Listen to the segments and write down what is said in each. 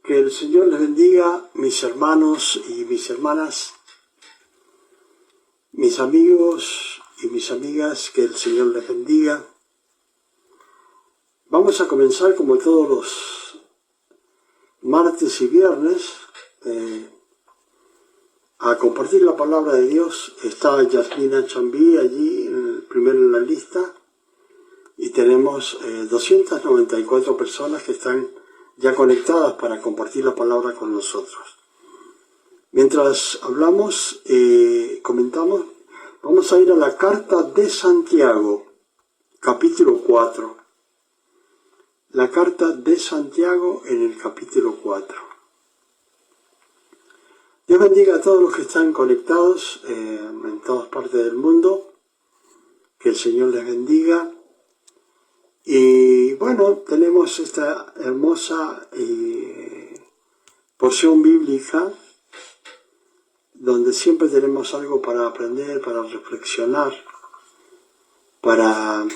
Que el Señor les bendiga, mis hermanos y mis hermanas, mis amigos y mis amigas, que el Señor les bendiga. Vamos a comenzar como todos los martes y viernes a compartir la palabra de Dios. Está Yasmina Chambí allí, primero en la lista, y tenemos 294 personas que están ya conectadas para compartir la palabra con nosotros. Mientras hablamos, comentamos, vamos a ir a la carta de Santiago, capítulo 4. La carta de Santiago en el capítulo 4. Dios bendiga a todos los que están conectados en todas partes del mundo. Que el Señor les bendiga. Y bueno, tenemos esta hermosa porción bíblica donde siempre tenemos algo para aprender, para reflexionar, para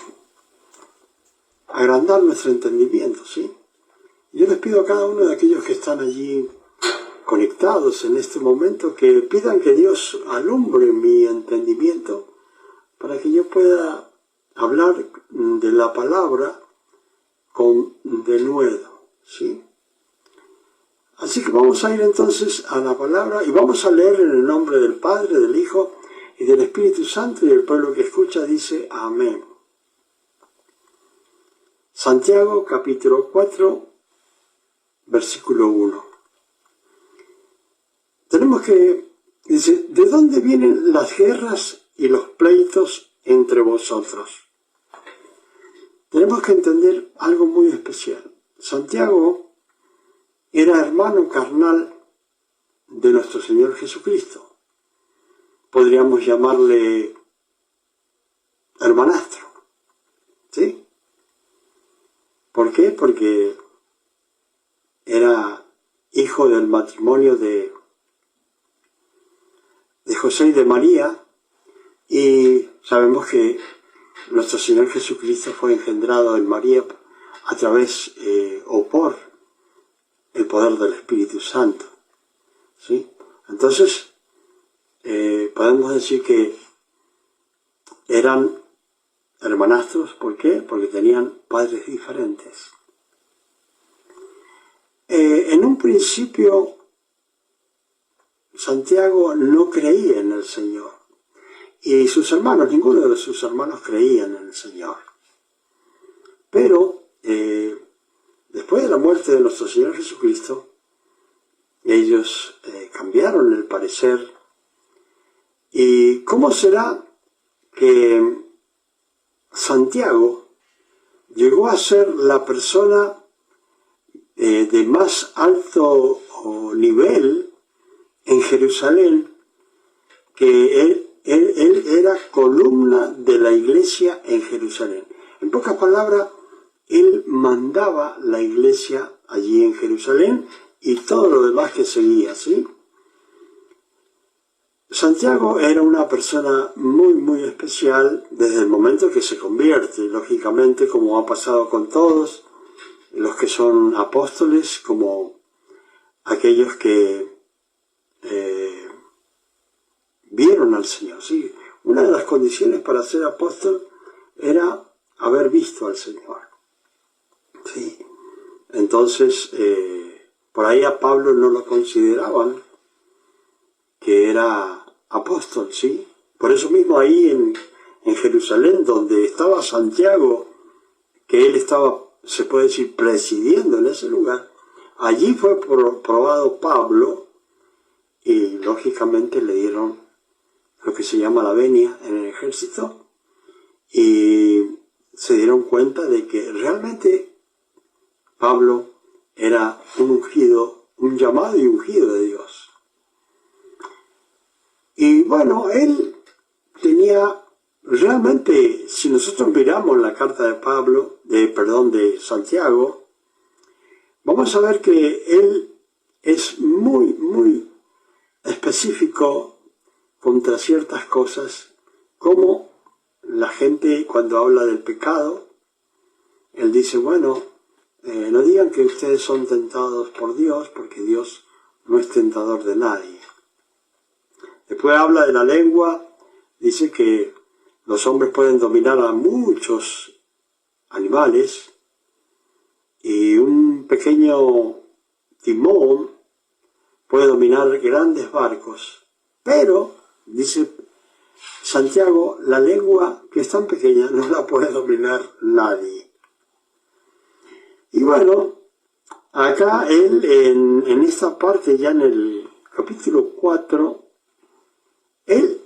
agrandar nuestro entendimiento, ¿sí? Yo les pido a cada uno de aquellos que están allí conectados en este momento que pidan que Dios alumbre mi entendimiento para que yo pueda hablar de la palabra con denuedo, ¿sí? Así que vamos a ir entonces a la palabra y vamos a leer en el nombre del Padre, del Hijo y del Espíritu Santo, y el pueblo que escucha dice amén. Santiago capítulo 4, versículo 1. Tenemos que, dice, ¿de dónde vienen las guerras y los pleitos entre vosotros? Tenemos que entender algo muy especial. Santiago era hermano carnal de nuestro Señor Jesucristo. Podríamos llamarle hermanastro, ¿sí? ¿Por qué? Porque era hijo del matrimonio de José y de María, y sabemos que nuestro Señor Jesucristo fue engendrado en María a través o por el poder del Espíritu Santo, ¿sí? Entonces, podemos decir que eran hermanastros. ¿Por qué? Porque tenían padres diferentes. En un principio, Santiago no creía en el Señor. Y sus hermanos, ninguno de sus hermanos creían en el Señor. Pero, después de la muerte de nuestro Señor Jesucristo, ellos cambiaron el parecer. ¿Y cómo será que Santiago llegó a ser la persona de más alto nivel en Jerusalén, que él era columna de la iglesia en Jerusalén? En pocas palabras, él mandaba la iglesia allí en Jerusalén y todo lo demás que seguía, ¿sí? Santiago era una persona muy, muy especial desde el momento que se convierte, lógicamente, como ha pasado con todos los que son apóstoles, como aquellos que vieron al Señor, ¿sí? Una de las condiciones para ser apóstol era haber visto al Señor, ¿sí? Entonces, por ahí a Pablo no lo consideraban que era apóstol, ¿sí? Por eso mismo ahí en Jerusalén, donde estaba Santiago, que él estaba, se puede decir, presidiendo en ese lugar, allí fue probado Pablo y lógicamente le dieron lo que se llama la venia en el ejército, y se dieron cuenta de que realmente Pablo era un ungido, un llamado y ungido de Dios. Y bueno, él tenía realmente, si nosotros miramos la carta de Pablo, de Santiago, vamos a ver que él es muy, muy específico contra ciertas cosas, como la gente cuando habla del pecado, él dice, bueno, no digan que ustedes son tentados por Dios, porque Dios no es tentador de nadie. Después habla de la lengua, dice que los hombres pueden dominar a muchos animales y un pequeño timón puede dominar grandes barcos. Pero, dice Santiago, la lengua que es tan pequeña no la puede dominar nadie. Y bueno, acá él en esta parte, ya en el capítulo 4, él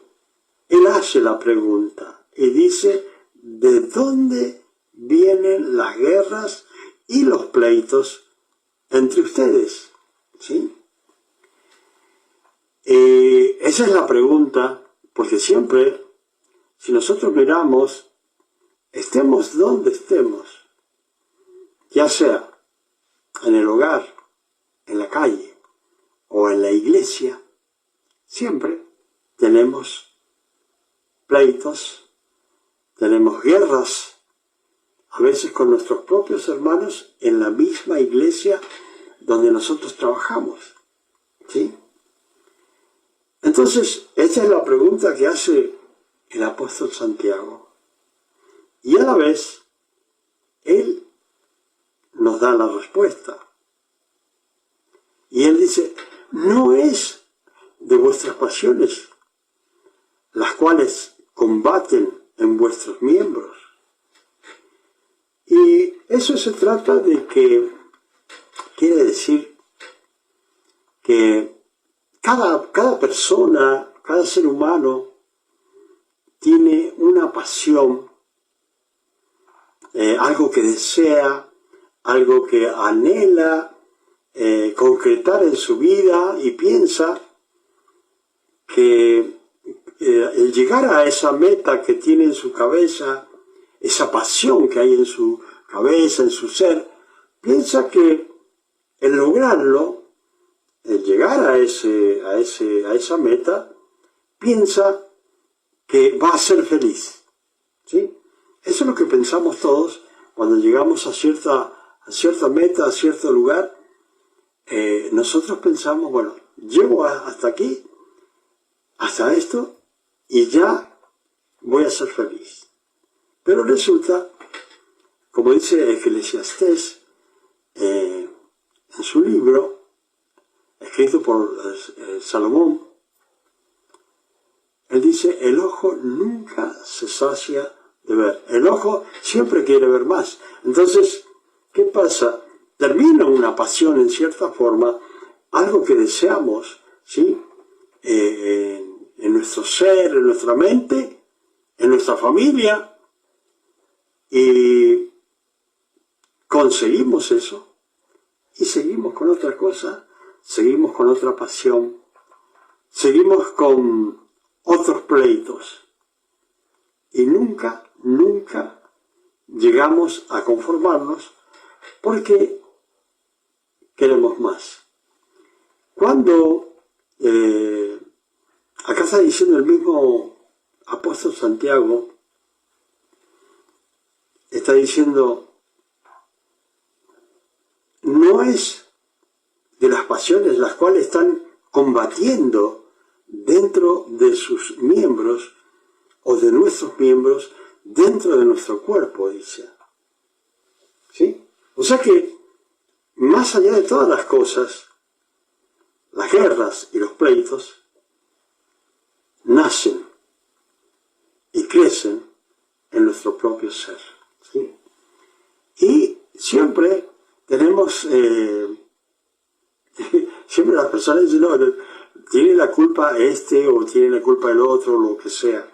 hace la pregunta y dice, ¿de dónde vienen las guerras y los pleitos entre ustedes? ¿Sí? Esa es la pregunta, porque siempre, si nosotros miramos, estemos donde estemos, ya sea en el hogar, en la calle o en la iglesia, siempre tenemos pleitos, tenemos guerras, a veces con nuestros propios hermanos en la misma iglesia donde nosotros trabajamos. ¿Sí? Entonces, esta es la pregunta que hace el apóstol Santiago. Y a la vez, él nos da la respuesta. Y él dice, no es de vuestras pasiones, las cuales combaten en vuestros miembros. Y eso se trata de que, quiere decir que cada persona, cada ser humano tiene una pasión, algo que desea, algo que anhela concretar en su vida y piensa que el llegar a esa meta que tiene en su cabeza, esa pasión que hay en su cabeza, en su ser, piensa que el lograrlo, el llegar a esa meta, piensa que va a ser feliz. ¿Sí? Eso es lo que pensamos todos cuando llegamos a cierta meta, a cierto lugar. Nosotros pensamos, bueno, llego hasta aquí, hasta esto, y ya voy a ser feliz. Pero resulta, como dice Eclesiastés en su libro, escrito por Salomón, él dice, el ojo nunca se sacia de ver. El ojo siempre quiere ver más. Entonces, ¿qué pasa? Termina una pasión en cierta forma, algo que deseamos, ¿sí? En nuestro ser, en nuestra mente, en nuestra familia, y conseguimos eso, y seguimos con otra cosa, seguimos con otra pasión, seguimos con otros pleitos, y nunca llegamos a conformarnos porque queremos más. Cuando acá está diciendo el mismo apóstol Santiago, está diciendo, no es de las pasiones las cuales están combatiendo dentro de sus miembros o de nuestros miembros dentro de nuestro cuerpo, dice. ¿Sí? O sea que, más allá de todas las cosas, las guerras y los pleitos nacen y crecen en nuestro propio ser. ¿Sí? Y siempre tenemos, siempre las personas dicen, no, tiene la culpa este o tiene la culpa el otro, lo que sea.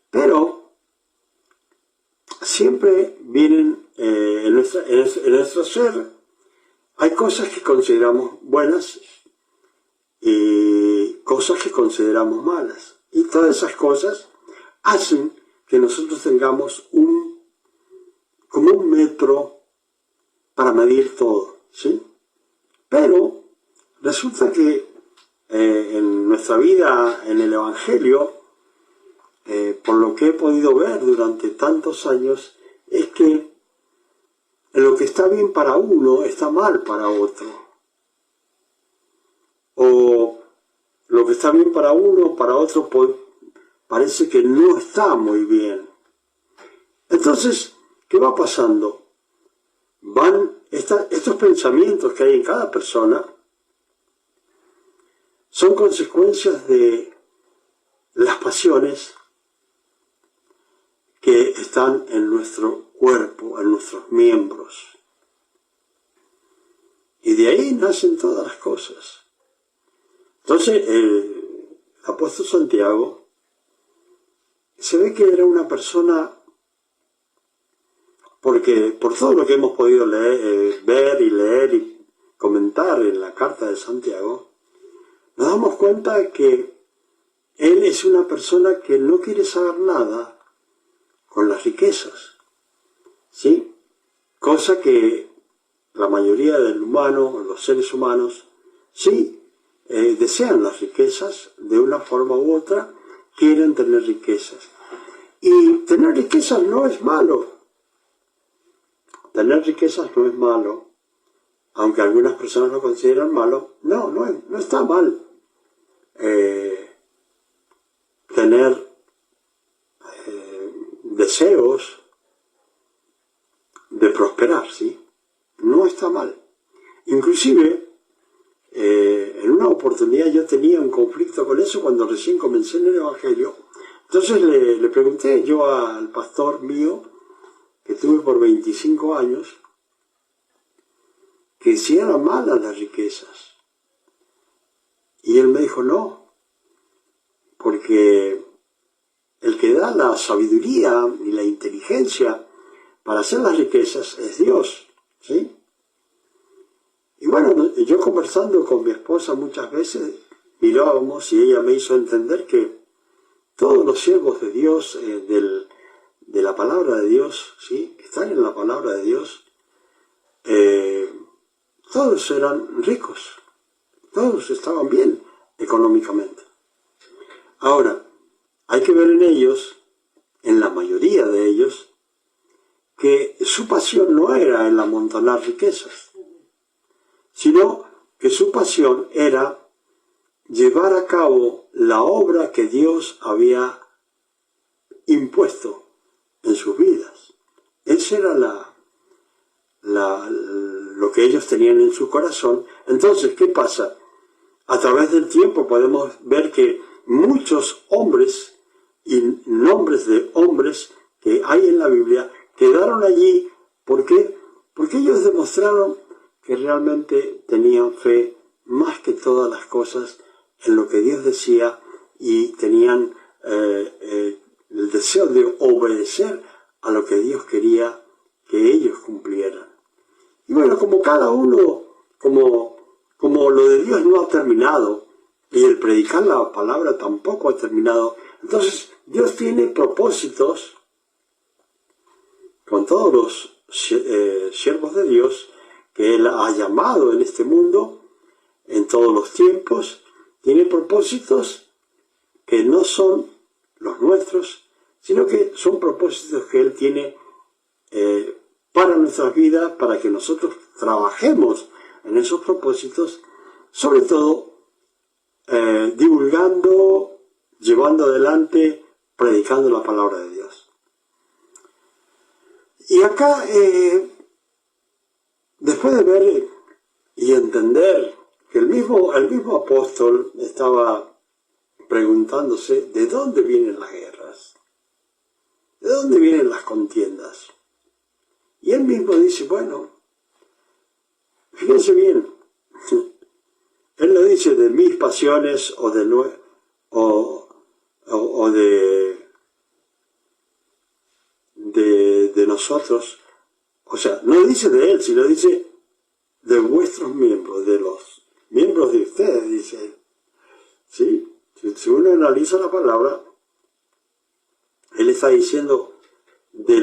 Pero siempre vienen en nuestro ser, hay cosas que consideramos buenas y cosas que consideramos malas. Y todas esas cosas hacen que nosotros tengamos como un metro para medir todo, ¿sí? Pero resulta que en nuestra vida, en el Evangelio, por lo que he podido ver durante tantos años, es que lo que está bien para uno está mal para otro. O lo que está bien para uno, para otro parece que no está muy bien. Entonces, ¿qué va pasando? Estos pensamientos que hay en cada persona son consecuencias de las pasiones que están en nuestro cuerpo, en nuestros miembros. Y de ahí nacen todas las cosas. Entonces, el apóstol Santiago se ve que era una persona, porque por todo lo que hemos podido ver y leer y comentar en la carta de Santiago, nos damos cuenta que él es una persona que no quiere saber nada con las riquezas, ¿sí? Cosa que la mayoría del humano, los seres humanos, sí desean las riquezas de una forma u otra, quieren tener riquezas. Y tener riquezas no es malo. Tener riquezas no es malo, aunque algunas personas lo consideran malo. No está mal tener deseos de prosperar, ¿sí? No está mal. Inclusive, en una oportunidad yo tenía un conflicto con eso cuando recién comencé en el Evangelio. Entonces le pregunté yo al pastor mío, que tuve por 25 años, que si eran malas las riquezas. Y él me dijo, no, porque el que da la sabiduría y la inteligencia para hacer las riquezas es Dios, ¿sí? Y bueno, yo conversando con mi esposa muchas veces, mirábamos y ella me hizo entender que todos los siervos de Dios, de la palabra de Dios, ¿sí?, que están en la palabra de Dios, todos eran ricos, todos estaban bien económicamente. Ahora, hay que ver en ellos, en la mayoría de ellos, que su pasión no era el amontonar riquezas, sino que su pasión era llevar a cabo la obra que Dios había impuesto en sus vidas. Esa era lo que ellos tenían en su corazón. Entonces, ¿qué pasa? A través del tiempo podemos ver que muchos hombres y nombres de hombres que hay en la Biblia quedaron allí. ¿Por qué? Porque ellos demostraron que realmente tenían fe más que todas las cosas en lo que Dios decía y tenían el deseo de obedecer a lo que Dios quería que ellos cumplieran. Y bueno, como cada uno, como lo de Dios no ha terminado y el predicar la palabra tampoco ha terminado, entonces Dios tiene propósitos con todos los siervos de Dios que Él ha llamado en este mundo, en todos los tiempos. Tiene propósitos que no son los nuestros, sino que son propósitos que Él tiene para nuestras vidas, para que nosotros trabajemos en esos propósitos, sobre todo divulgando, llevando adelante, predicando la palabra de Dios. Y acá, después de ver y entender que el mismo apóstol estaba preguntándose de dónde vienen las guerras, de dónde vienen las contiendas. Y él mismo dice, bueno, fíjense bien, él no dice de mis pasiones o de nosotros, o sea, no dice de él, sino dice de vuestros miembros, de los miembros de ustedes, dice él. ¿Sí? Si uno analiza la palabra, él está diciendo de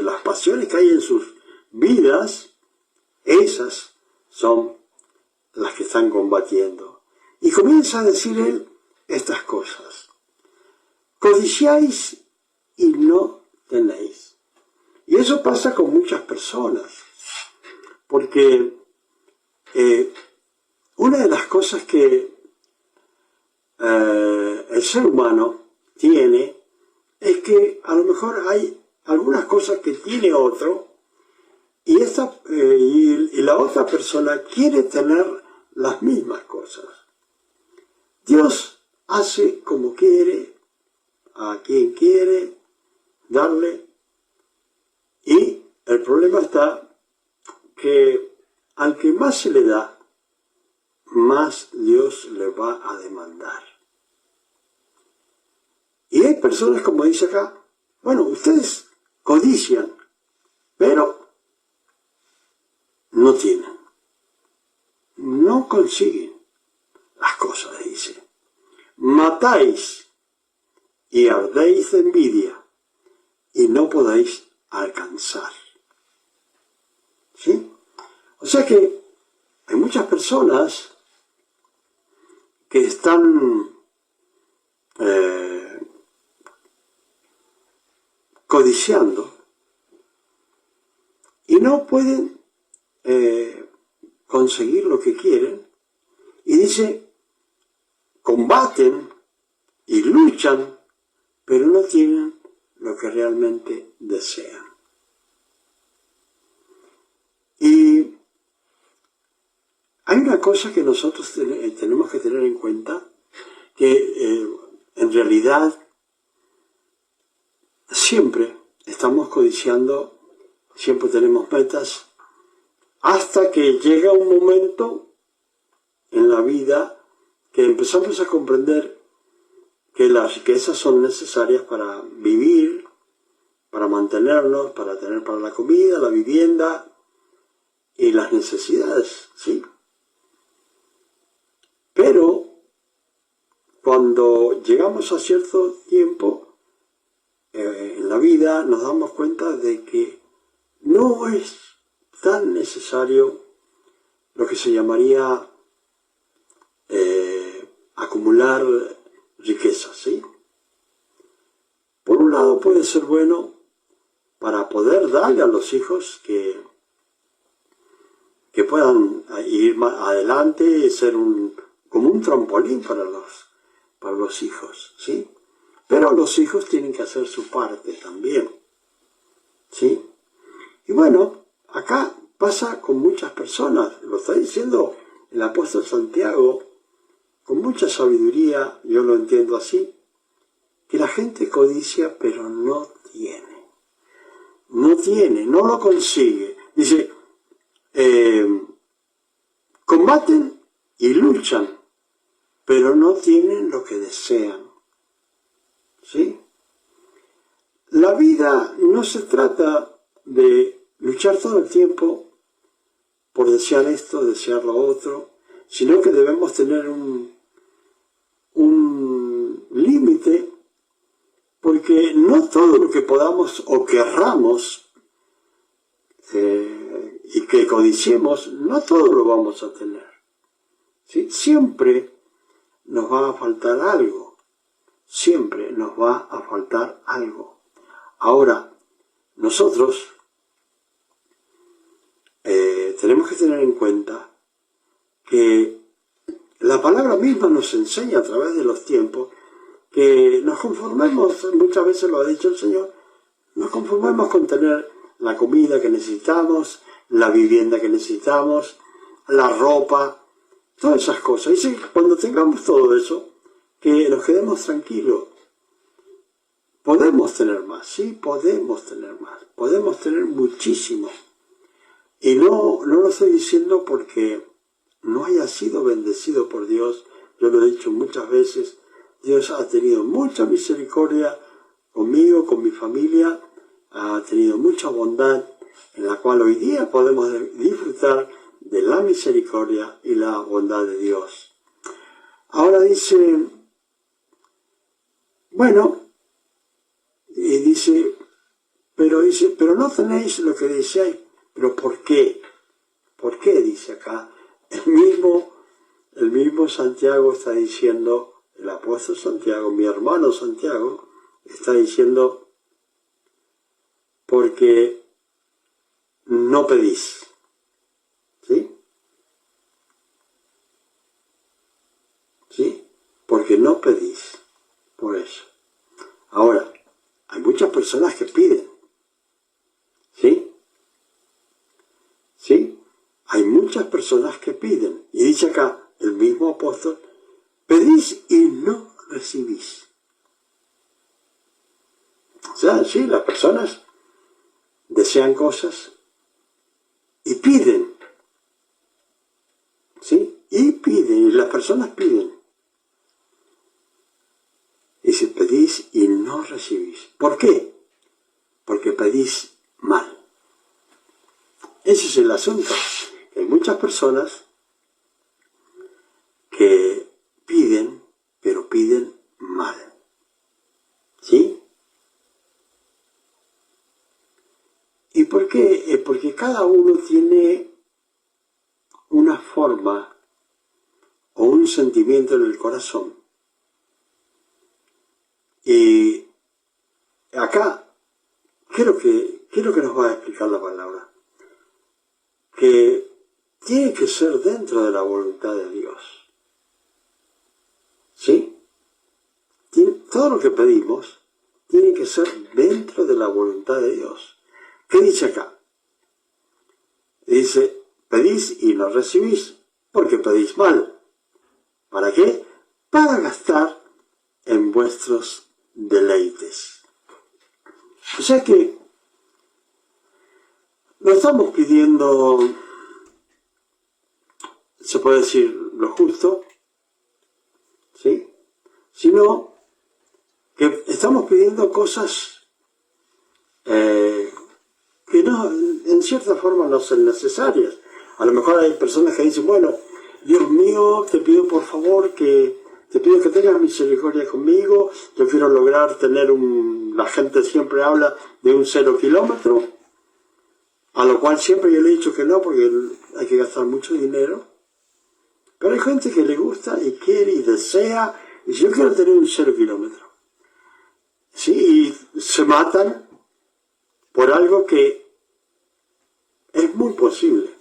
las pasiones que hay en sus vidas, esas son las que están combatiendo. Y comienza a decir él estas cosas. Codiciáis y no tenéis. Y eso pasa con muchas personas, porque una de las cosas que el ser humano tiene es que a lo mejor hay algunas cosas que tiene otro y la otra persona quiere tener las mismas cosas. Dios hace como quiere, a quien quiere darle, y el problema está que al que más se le da, más Dios le va a demandar. Y hay personas, como dice acá, bueno, ustedes codician, pero no tienen, no consiguen las cosas, dice. Matáis y ardéis de envidia y no podéis alcanzar. ¿Sí? O sea que hay muchas personas que están codiciando y no pueden conseguir lo que quieren, y dice, combaten y luchan, pero no tienen lo que realmente desean. Y hay una cosa que nosotros tenemos que tener en cuenta, que en realidad siempre estamos codiciando, siempre tenemos metas, hasta que llega un momento en la vida que empezamos a comprender que las riquezas son necesarias para vivir, para mantenernos, para tener para la comida, la vivienda y las necesidades, ¿sí? Pero cuando llegamos a cierto tiempo en la vida, nos damos cuenta de que no es tan necesario lo que se llamaría acumular riquezas, ¿sí? Por un lado puede ser bueno para poder darle a los hijos que puedan ir más adelante y ser como un trampolín para los hijos, ¿sí? Pero los hijos tienen que hacer su parte también, ¿sí? Y bueno, acá pasa con muchas personas, lo está diciendo el apóstol Santiago, con mucha sabiduría, yo lo entiendo así, que la gente codicia pero no tiene, no lo consigue. Dice, combaten y luchan, pero no tienen lo que desean, ¿sí? La vida no se trata de luchar todo el tiempo por desear esto, desear lo otro, sino que debemos tener un límite, porque no todo lo que podamos o querramos y que codiciemos, no todo lo vamos a tener, ¿sí? Siempre nos va a faltar algo, siempre nos va a faltar algo. Ahora, nosotros tenemos que tener en cuenta que la palabra misma nos enseña a través de los tiempos que nos conformemos, muchas veces lo ha dicho el Señor, nos conformemos con tener la comida que necesitamos, la vivienda que necesitamos, la ropa, todas esas cosas. Y sí, cuando tengamos todo eso, que nos quedemos tranquilos. Podemos tener más, sí, podemos tener más, podemos tener muchísimo. Y no lo estoy diciendo porque no haya sido bendecido por Dios. Yo lo he dicho muchas veces, Dios ha tenido mucha misericordia conmigo, con mi familia, ha tenido mucha bondad, en la cual hoy día podemos disfrutar de la misericordia y la bondad de Dios. Ahora dice, bueno, y dice, pero no tenéis lo que deseáis. ¿Pero por qué? ¿Por qué? Dice acá. El mismo Santiago está diciendo, el apóstol Santiago, mi hermano Santiago, está diciendo, porque no pedís. ¿Sí? ¿Sí? Porque no pedís. Por eso. Ahora, hay muchas personas que piden. ¿Sí? ¿Sí? Hay muchas personas que piden. Y dice acá el mismo apóstol, pedís y no recibís. O sea, sí, las personas desean cosas y piden. ¿Sí? Y piden, y las personas piden. Y si pedís y no recibís. ¿Por qué? Porque pedís mal. Ese es el asunto. Hay muchas personas que piden, pero piden mal. ¿Sí? ¿Y por qué? Porque cada uno tiene una forma o un sentimiento en el corazón. Y acá quiero que nos va a explicar la palabra. Que tiene que ser dentro de la voluntad de Dios. ¿Sí? Todo lo que pedimos tiene que ser dentro de la voluntad de Dios. ¿Qué dice acá? Dice, pedís y no recibís, porque pedís mal. ¿Para qué? Para gastar en vuestros deleites. O sea que no estamos pidiendo, se puede decir, lo justo, ¿sí? Sino que estamos pidiendo cosas que no, en cierta forma no son necesarias. A lo mejor hay personas que dicen, bueno, Dios mío, te pido por favor que tengas misericordia conmigo, yo quiero lograr tener la gente siempre habla de un 0 kilómetro, a lo cual siempre yo le he dicho que no, porque hay que gastar mucho dinero. Pero hay gente que le gusta y quiere y desea, y dice, yo quiero tener un 0 kilómetro. Sí, y se matan por algo que es muy posible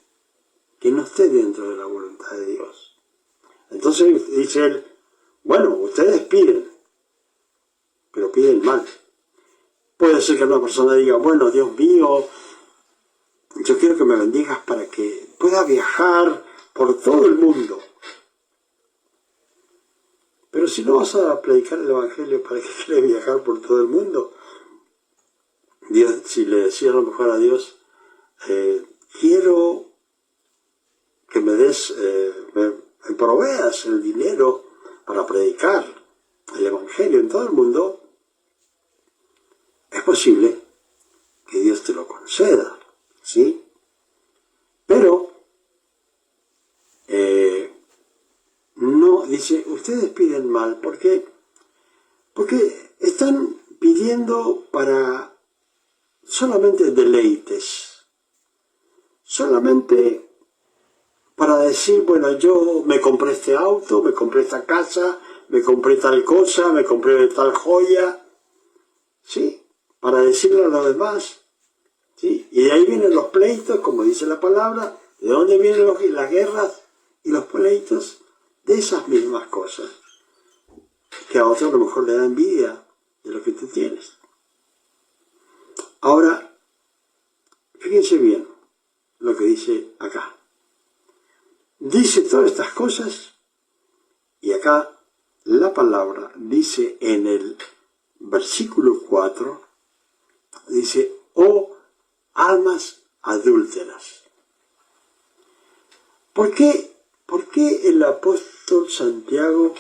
que no esté dentro de la voluntad de Dios. Entonces dice él, bueno, ustedes piden, pero piden mal. Puede ser que una persona diga, bueno, Dios mío, yo quiero que me bendigas para que pueda viajar por todo el mundo. Pero si no vas a predicar el Evangelio, ¿para qué quieres viajar por todo el mundo? Dios, si le decía a lo mejor a Dios, quiero que me me proveas el dinero para predicar el Evangelio en todo el mundo, es posible que Dios te lo conceda, ¿sí? Pero, no, dice, ustedes piden mal, ¿por qué? Porque están pidiendo para solamente deleites, solamente para decir, bueno, yo me compré este auto, me compré esta casa, me compré tal cosa, me compré tal joya, ¿sí? Para decirle a los demás, ¿sí? Y de ahí vienen los pleitos, como dice la palabra. ¿De dónde vienen las guerras y los pleitos? De esas mismas cosas, que a otros a lo mejor le da envidia de lo que tú tienes. Ahora, fíjense bien lo que dice acá. Dice todas estas cosas, y acá la palabra dice en el versículo 4, dice, oh almas adúlteras. ¿Por qué el apóstol Santiago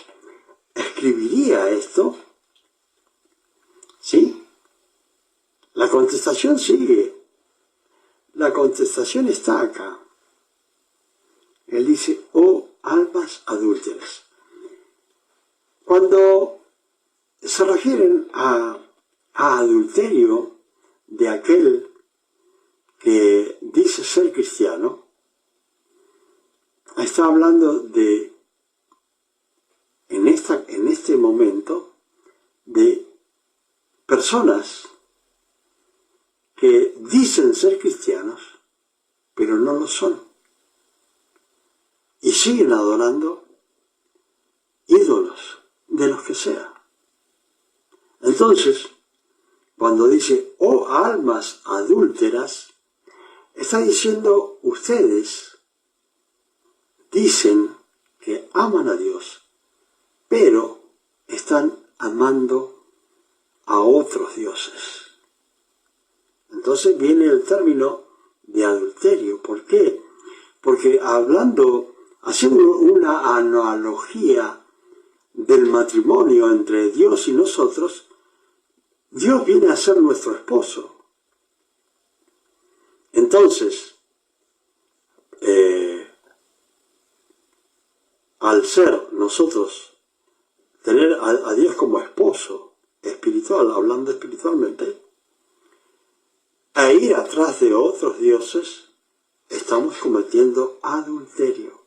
escribiría esto? ¿Sí? La contestación sigue. La contestación está acá. Él dice, oh almas adúlteras. Cuando se refieren a adulterio de aquel que dice ser cristiano, está hablando de, en este momento, de personas que dicen ser cristianos, pero no lo son. Y siguen adorando ídolos, de los que sea. Entonces, cuando dice, oh almas adúlteras, está diciendo, ustedes dicen que aman a Dios, pero están amando a otros dioses. Entonces viene el término de adulterio. ¿Por qué? Porque haciendo una analogía del matrimonio entre Dios y nosotros, Dios viene a ser nuestro esposo. Entonces, al ser nosotros, tener a Dios como esposo espiritual, hablando espiritualmente, e ir atrás de otros dioses, estamos cometiendo adulterio.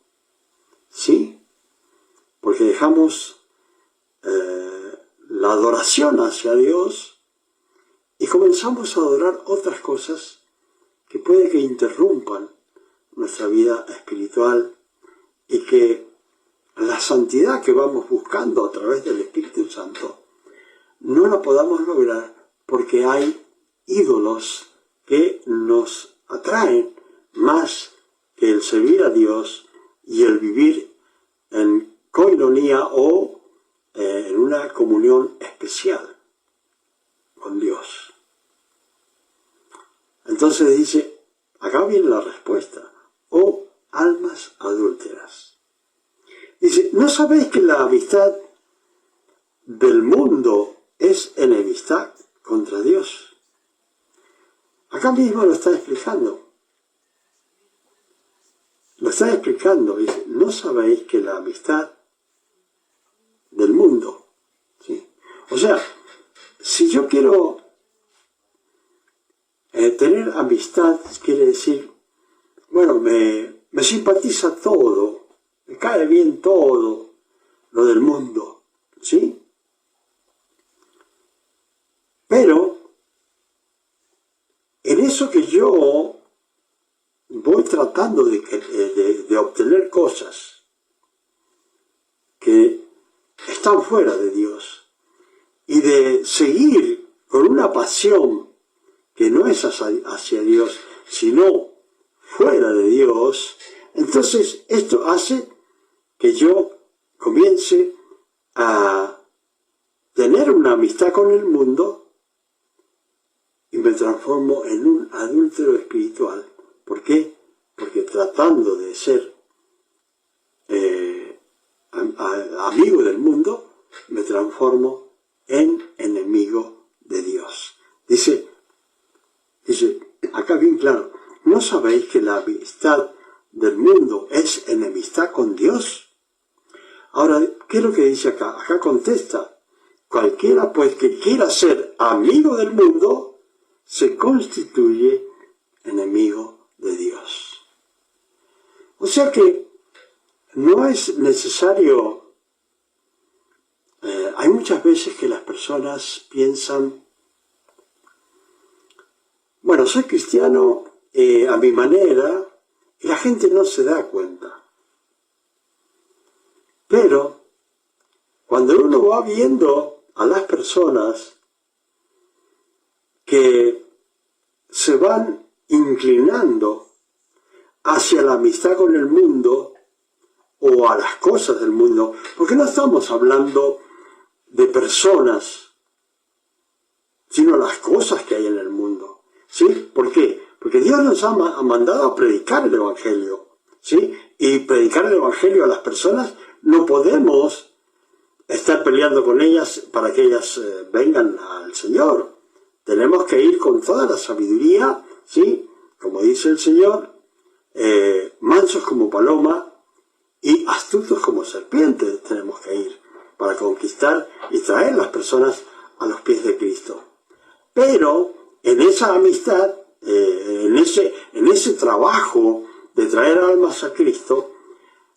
¿Sí? Porque dejamos la adoración hacia Dios y comenzamos a adorar otras cosas que puede que interrumpan nuestra vida espiritual y que la santidad que vamos buscando a través del Espíritu Santo no la podamos lograr porque hay ídolos que nos atraen más que el servir a Dios y el vivir en coinonía o en una comunión especial con Dios. Entonces dice, acá viene la respuesta, oh almas adúlteras. Dice, ¿no sabéis que la amistad del mundo es enemistad contra Dios? Acá mismo lo está explicando. Lo está explicando, dice, ¿no sabéis que la amistad del mundo? ¿Sí? O sea, si yo quiero tener amistad, quiere decir, bueno, me simpatiza todo, me cae bien todo lo del mundo, ¿sí? Pero, en eso que yo voy tratando de obtener cosas que están fuera de Dios y de seguir con una pasión que no es hacia Dios, sino fuera de Dios, entonces esto hace que yo comience a tener una amistad con el mundo y me transformo en un adúltero espiritual. ¿Por qué? Porque tratando de ser amigo del mundo, me transformo en enemigo de Dios. Dice acá bien claro, ¿no sabéis que la amistad del mundo es enemistad con Dios? Ahora, ¿qué es lo que dice acá? Acá contesta, cualquiera pues que quiera ser amigo del mundo, se constituye enemigo de Dios. O sea que no es necesario, hay muchas veces que las personas piensan, bueno, soy cristiano a mi manera, y la gente no se da cuenta. Pero, cuando uno va viendo a las personas que se van inclinando hacia la amistad con el mundo o a las cosas del mundo, porque no estamos hablando de personas, sino las cosas que hay en el mundo. ¿Sí? ¿Por qué? Porque Dios nos ha mandado a predicar el Evangelio, ¿sí? Y predicar el Evangelio a las personas, no podemos estar peleando con ellas para que ellas vengan al Señor. Tenemos que ir con toda la sabiduría, ¿sí? Como dice el Señor, mansos como paloma y astutos como serpientes tenemos que ir para conquistar y traer las personas a los pies de Cristo. Pero en esa amistad, en ese trabajo de traer almas a Cristo,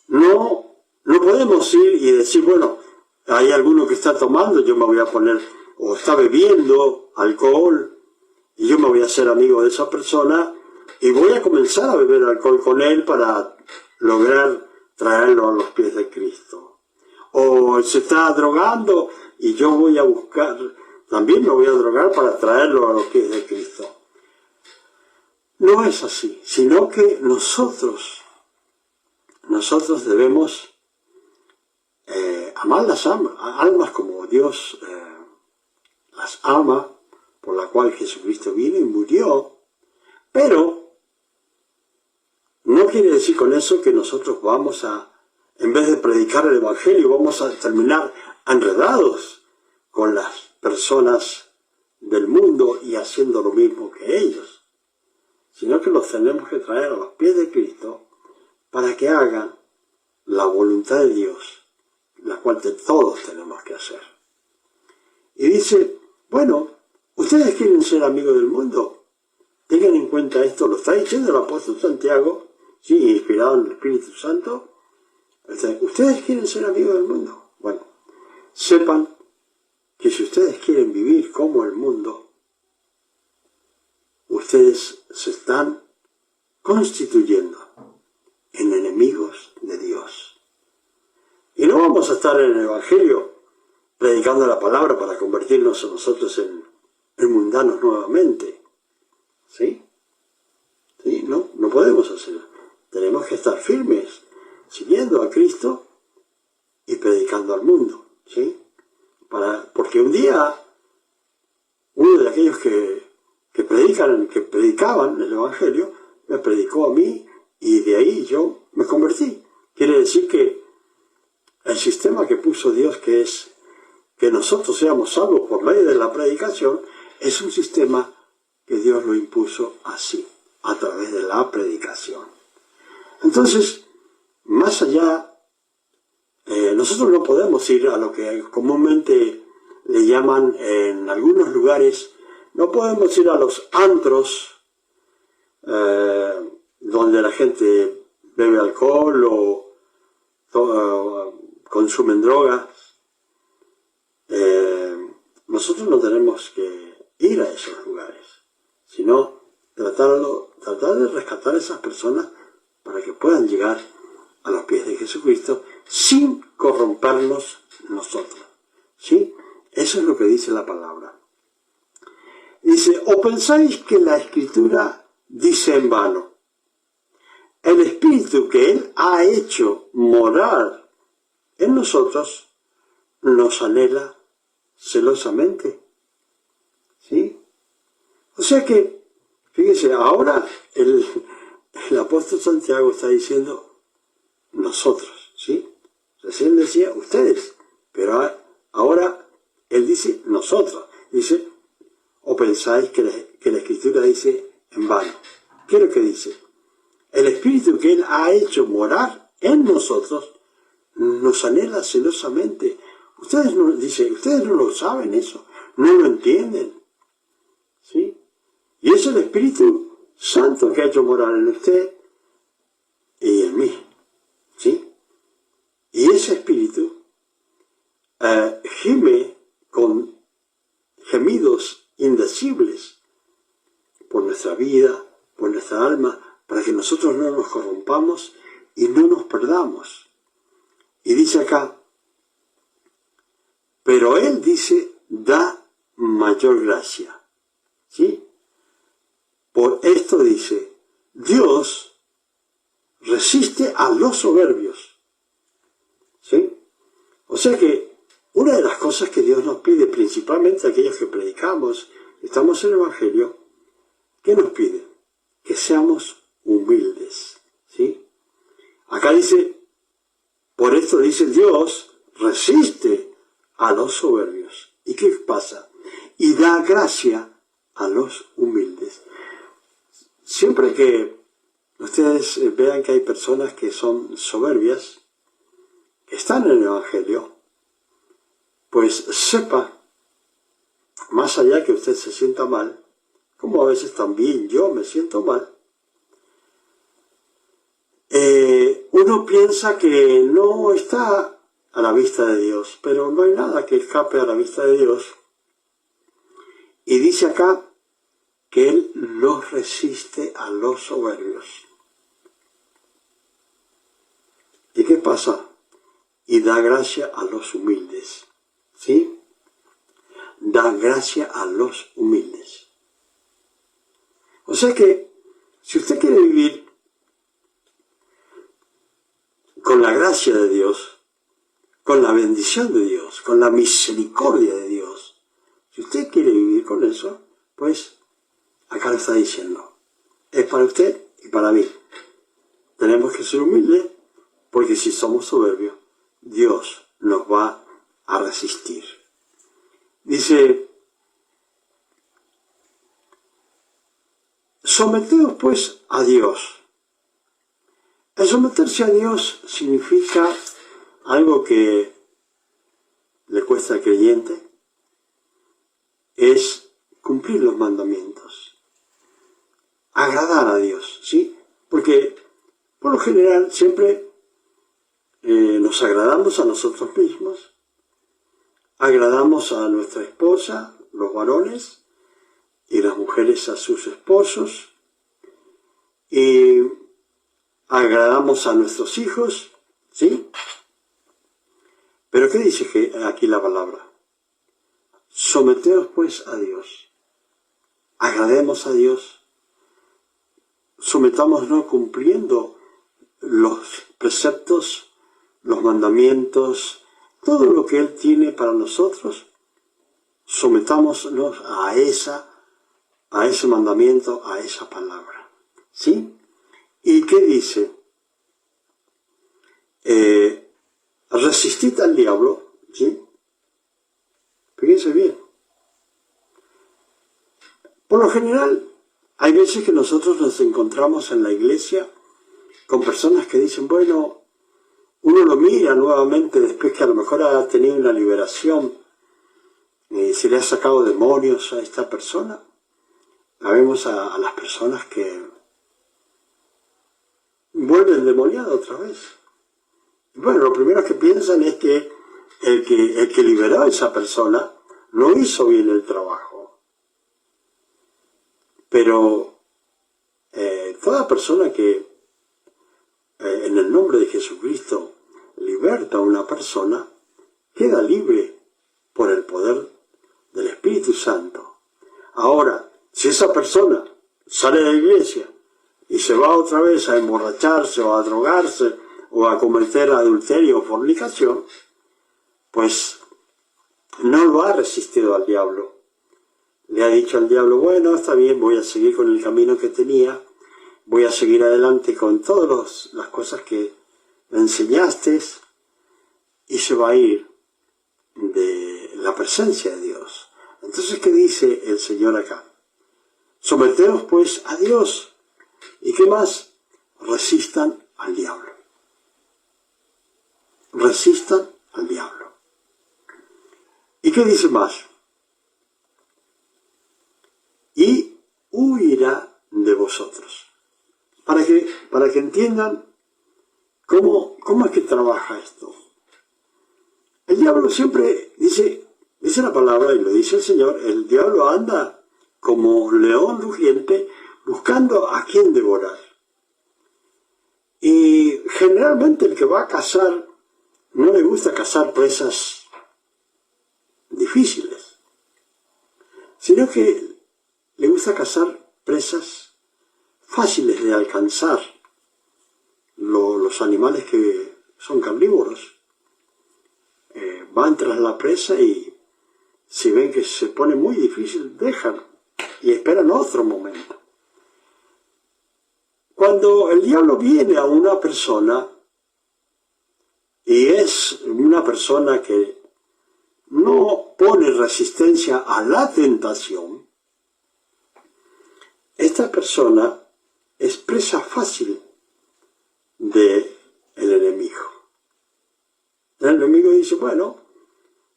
no podemos ir y decir, bueno, hay alguno que está tomando, yo me voy a poner, o está bebiendo alcohol, y yo me voy a hacer amigo de esa persona y voy a comenzar a beber alcohol con él para lograr traerlo a los pies de Cristo. O se está drogando y yo voy a buscar, también me voy a drogar para traerlo a los pies de Cristo. No es así, sino que nosotros debemos amar las almas como Dios las ama, por la cual Jesucristo vino y murió, pero no quiere decir con eso que nosotros vamos a, en vez de predicar el Evangelio, vamos a terminar enredados con las personas del mundo y haciendo lo mismo que ellos, sino que los tenemos que traer a los pies de Cristo para que hagan la voluntad de Dios, la cual todos tenemos que hacer. Y dice, bueno, ¿ustedes quieren ser amigos del mundo? Tengan en cuenta esto, lo está diciendo el apóstol Santiago, sí, inspirado en el Espíritu Santo. ¿Ustedes quieren ser amigos del mundo? Bueno, sepan que si ustedes quieren vivir como el mundo, ustedes se están constituyendo en enemigos de Dios. Y no vamos a estar en el Evangelio predicando la palabra para convertirnos a nosotros en mundanos nuevamente. ¿Sí? ¿Sí? No podemos hacerlo. Tenemos que estar firmes, siguiendo a Cristo y predicando al mundo. ¿Sí? Porque un día, uno de aquellos que predicaban el Evangelio, me predicó a mí y de ahí yo me convertí. Quiere decir que el sistema que puso Dios, que es que nosotros seamos salvos por medio de la predicación, es un sistema que Dios lo impuso así, a través de la predicación. Entonces, más allá, nosotros no podemos ir a lo que comúnmente le llaman en algunos lugares, no podemos ir a los antros, donde la gente bebe alcohol o consumen drogas. Nosotros no tenemos que ir a esos lugares, sino tratar de rescatar a esas personas para que puedan llegar a los pies de Jesucristo sin corrompernos nosotros. ¿Sí? Eso es lo que dice la palabra. Dice, ¿o pensáis que la Escritura dice en vano? El Espíritu que Él ha hecho morar en nosotros nos anhela celosamente. ¿Sí? O sea que, fíjense, ahora el apóstol Santiago está diciendo nosotros, ¿sí? Recién decía ustedes, pero ahora él dice nosotros. Dice, ¿o pensáis que la Escritura dice en vano? ¿Qué es lo que dice? El Espíritu que Él ha hecho morar en nosotros nos anhela celosamente. Ustedes no lo saben eso, no lo entienden. ¿Sí? Y es el Espíritu Santo que ha hecho morar en usted y en mí. ¿Sí? Y ese Espíritu gime con gemidos indecibles por nuestra vida, por nuestra alma, para que nosotros no nos corrompamos y no nos perdamos. Y dice acá, pero Él dice, da mayor gracia. ¿Sí? Por esto dice, Dios resiste a los soberbios. ¿Sí? O sea que una de las cosas que Dios nos pide, principalmente aquellos que predicamos, estamos en el Evangelio, ¿qué nos pide? Que seamos humildes. ¿Sí? Acá dice, por esto dice Dios, resiste a los soberbios. ¿Y qué pasa? Y da gracia a los humildes. Siempre que ustedes vean que hay personas que son soberbias, que están en el Evangelio, pues sepa, más allá que usted se sienta mal, como a veces también yo me siento mal, uno piensa que no está a la vista de Dios, pero no hay nada que escape a la vista de Dios. Y dice acá, que Él los resiste a los soberbios. ¿Y qué pasa? Y da gracia a los humildes. ¿Sí? Da gracia a los humildes. O sea que, si usted quiere vivir con la gracia de Dios, con la bendición de Dios, con la misericordia de Dios, si usted quiere vivir con eso, pues acá lo está diciendo. Es para usted y para mí. Tenemos que ser humildes, porque si somos soberbios, Dios nos va a resistir. Dice, someteos pues a Dios. El someterse a Dios significa algo que le cuesta al creyente, es cumplir los mandamientos, agradar a Dios, ¿sí? Porque por lo general siempre nos agradamos a nosotros mismos, agradamos a nuestra esposa, los varones, y las mujeres a sus esposos, y agradamos a nuestros hijos, ¿sí? Pero ¿qué dice aquí la palabra? Someteos pues a Dios, agrademos a Dios, sometámonos cumpliendo los preceptos, los mandamientos, todo lo que Él tiene para nosotros, sometámonos a ese mandamiento, a esa palabra, ¿sí? ¿Y qué dice? Resistid al diablo, ¿sí? Fíjense bien. Por lo general, hay veces que nosotros nos encontramos en la iglesia con personas que dicen, bueno, uno lo mira nuevamente después que a lo mejor ha tenido una liberación, se le ha sacado demonios a esta persona. La vemos a las personas que vuelven demoniadas otra vez. Bueno, lo primero que piensan es que el que liberó a esa persona no hizo bien el trabajo. Pero toda persona que en el nombre de Jesucristo liberta a una persona, queda libre por el poder del Espíritu Santo. Ahora, si esa persona sale de la iglesia y se va otra vez a emborracharse o a drogarse o a cometer adulterio o fornicación, pues no lo ha resistido al diablo. Le ha dicho al diablo, bueno, está bien, voy a seguir con el camino que tenía, voy a seguir adelante con todas las cosas que me enseñaste, y se va a ir de la presencia de Dios. Entonces, ¿qué dice el Señor acá? Someteos pues a Dios. ¿Y qué más? Resistan al diablo. Resistan al diablo. ¿Y qué dice más? Y huirá de vosotros. Para que entiendan cómo es que trabaja esto. El diablo siempre dice la palabra, y lo dice el Señor, el diablo anda como león rugiente buscando a quien devorar. Y generalmente el que va a cazar no le gusta cazar presas difíciles, sino que le gusta cazar presas fáciles de alcanzar. Los animales que son carnívoros van tras la presa y si ven que se pone muy difícil, dejan y esperan otro momento. Cuando el diablo viene a una persona y es una persona que no pone resistencia a la tentación, esta persona es presa fácil del enemigo. El enemigo dice, bueno,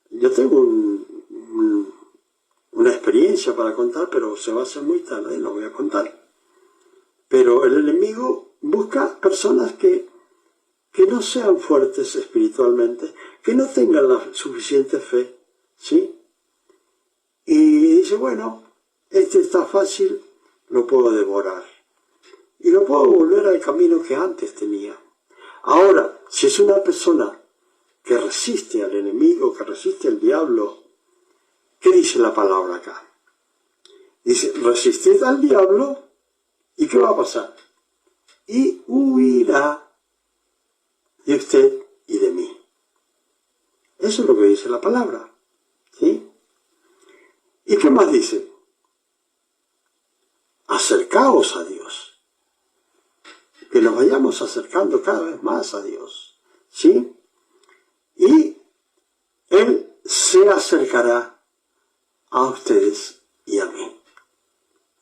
yo tengo una experiencia para contar, pero se va a hacer muy tarde y no voy a contar. Pero el enemigo busca personas que no sean fuertes espiritualmente, que no tengan la suficiente fe, ¿sí? Y dice, bueno, este está fácil, lo puedo devorar. Y lo puedo volver al camino que antes tenía. Ahora, si es una persona que resiste al enemigo, que resiste al diablo, ¿qué dice la palabra acá? Dice, resistid al diablo, ¿y qué va a pasar? Y huirá de usted y de mí. Eso es lo que dice la palabra. ¿Sí? ¿Y qué más dice? Acercaos a Dios. Que nos vayamos acercando cada vez más a Dios. ¿Sí? Y Él se acercará a ustedes y a mí.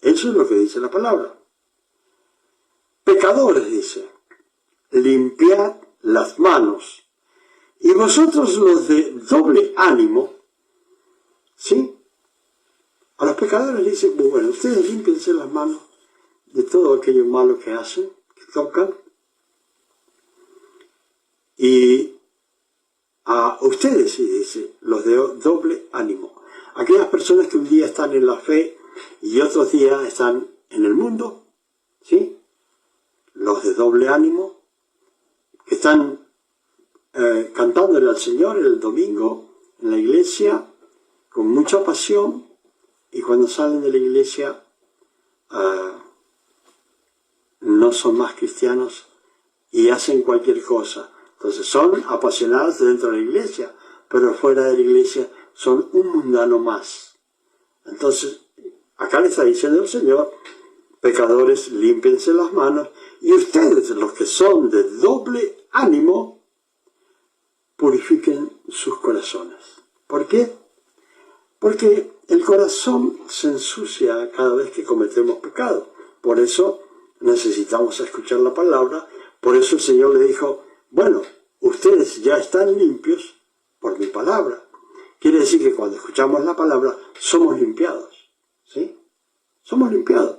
Eso es lo que dice la palabra. Pecadores, dice, limpiad las manos. Y vosotros los de doble ánimo, ¿sí? A los pecadores les dice, bueno, ustedes límpiense las manos de todo aquello malo que hacen, que tocan. Y a ustedes, sí, dice, los de doble ánimo. Aquellas personas que un día están en la fe y otros días están en el mundo, ¿sí? Los de doble ánimo, que están cantándole al Señor el domingo en la iglesia con mucha pasión, y cuando salen de la iglesia no son más cristianos y hacen cualquier cosa. Entonces son apasionados dentro de la iglesia, pero fuera de la iglesia son un mundano más. Entonces, acá le está diciendo el Señor, pecadores, límpiense las manos, y ustedes, los que son de doble ánimo, purifiquen sus corazones. ¿Por qué? Porque el corazón se ensucia cada vez que cometemos pecado. Por eso necesitamos escuchar la palabra. Por eso el Señor le dijo, bueno, ustedes ya están limpios por mi palabra. Quiere decir que cuando escuchamos la palabra, somos limpiados. ¿Sí? Somos limpiados.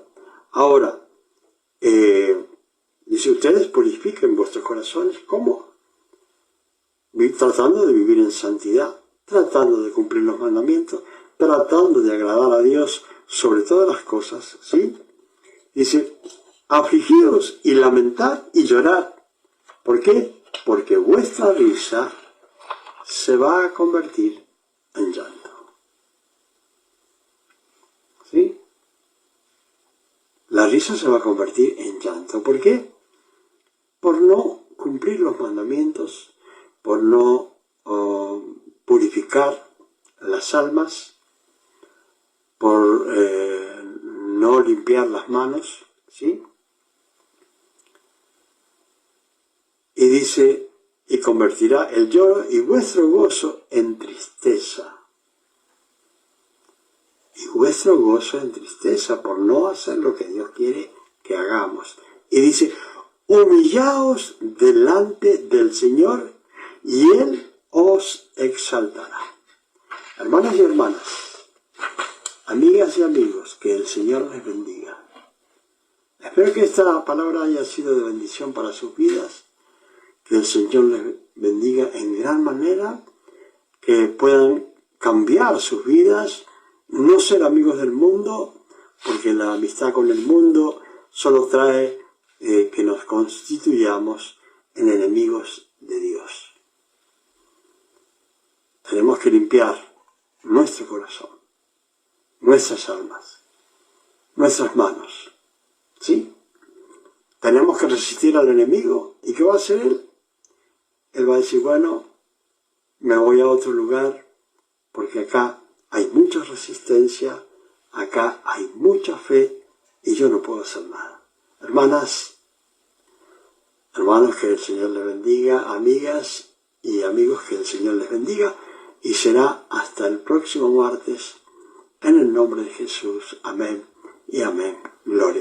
Ahora, dice, ustedes purifiquen vuestros corazones. ¿Cómo? Tratando de vivir en santidad, tratando de cumplir los mandamientos, tratando de agradar a Dios sobre todas las cosas. ¿Sí? Dice, afligidos y lamentad y llorad. ¿Por qué? Porque vuestra risa se va a convertir en llanto. ¿Sí? La risa se va a convertir en llanto. ¿Por qué? Por no cumplir los mandamientos, por no purificar las almas, por no limpiar las manos, ¿sí? Y dice, y convertirá el lloro y vuestro gozo en tristeza. Y vuestro gozo en tristeza por no hacer lo que Dios quiere que hagamos. Y dice, humillaos delante del Señor y Él os exaltará. Hermanas y hermanas, amigas y amigos, que el Señor les bendiga. Espero que esta palabra haya sido de bendición para sus vidas, que el Señor les bendiga en gran manera, que puedan cambiar sus vidas, no ser amigos del mundo, porque la amistad con el mundo solo trae que nos constituyamos en enemigos de Dios. Tenemos que limpiar nuestro corazón, nuestras almas, nuestras manos, ¿sí? Tenemos que resistir al enemigo. ¿Y qué va a hacer él? Él va a decir, bueno, me voy a otro lugar, porque acá hay mucha resistencia, acá hay mucha fe, y yo no puedo hacer nada. Hermanas, hermanos, que el Señor les bendiga, amigas y amigos, que el Señor les bendiga, y será hasta el próximo martes, en el nombre de Jesús. Amén y amén. Gloria.